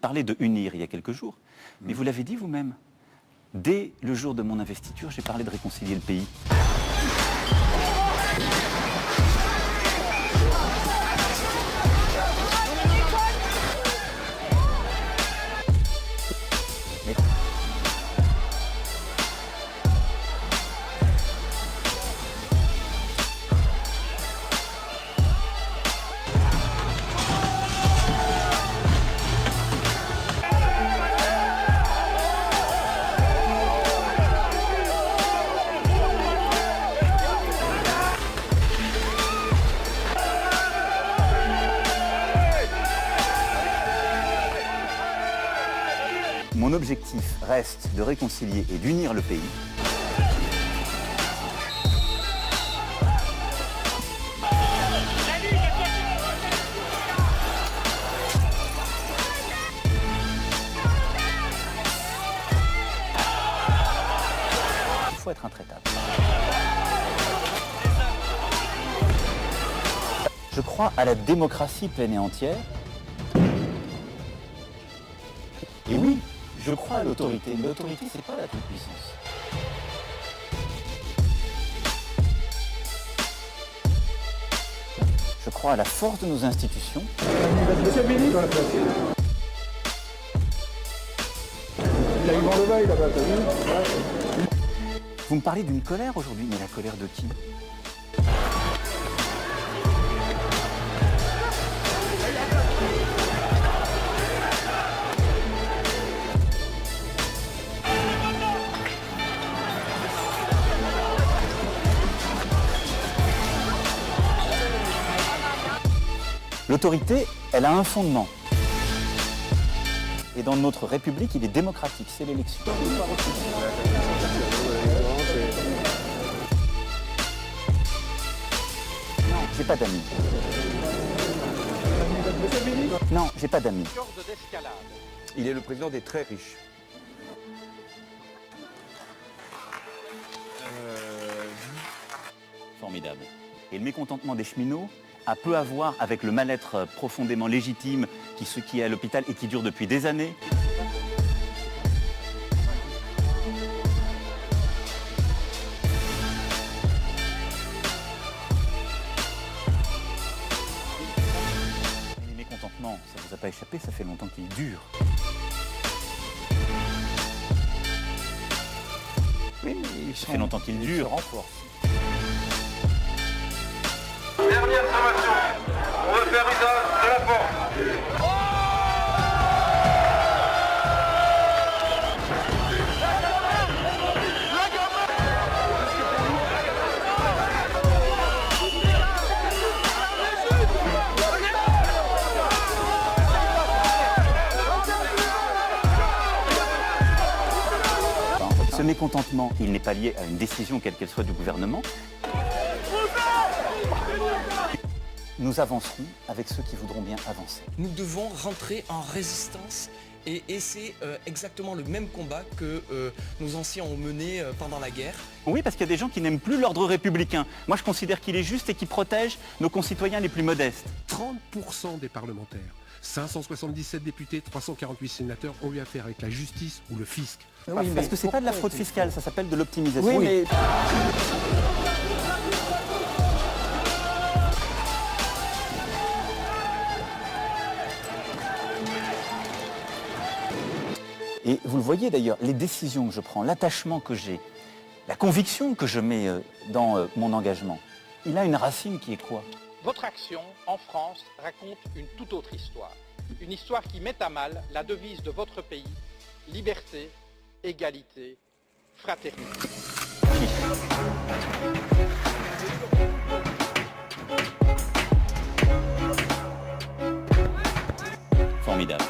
parlé de unir il y a quelques jours, mais vous l'avez dit vous-même. Dès le jour de mon investiture, j'ai parlé de réconcilier le pays. Mon objectif reste de réconcilier et d'unir le pays. Il faut être intraitable. Je crois à la démocratie pleine et entière. Et oui, je crois à l'autorité. Mais l'autorité, c'est pas la toute-puissance. Je crois à la force de nos institutions. Monsieur le ministre, il a eu vent de veille là-bas, t'as vu? Vous me parlez d'une colère aujourd'hui, mais la colère de qui ? L'autorité, elle a un fondement. Et dans notre République, il est démocratique, c'est l'élection. Non, j'ai pas d'amis. Non, j'ai pas d'amis. Il est le président des très riches. Formidable. Et le mécontentement des cheminots a peu à voir avec le mal-être profondément légitime qui est à l'hôpital et qui dure depuis des années. Et les mécontentements, ça vous a pas échappé, ça fait longtemps qu'ils durent. Oui, mais Ça fait longtemps qu'ils durent. Dernière sommation, on va faire usage de la force. Ce mécontentement, il n'est pas lié à une décision quelle qu'elle soit du gouvernement. Nous avancerons avec ceux qui voudront bien avancer. Nous devons rentrer en résistance et c'est exactement le même combat que nos anciens ont mené pendant la guerre. Oui, parce qu'il y a des gens qui n'aiment plus l'ordre républicain. Moi, je considère qu'il est juste et qu'il protège nos concitoyens les plus modestes. 30% des parlementaires, 577 députés, 348 sénateurs ont eu affaire avec la justice ou le fisc. Oui, parce que c'est pas de la fraude fiscale, ça s'appelle de l'optimisation. Oui, mais... Et vous le voyez d'ailleurs, les décisions que je prends, l'attachement que j'ai, la conviction que je mets dans mon engagement, il a une racine qui est quoi ? Votre action en France raconte une toute autre histoire. Une histoire qui met à mal la devise de votre pays, liberté, égalité, fraternité. Formidable.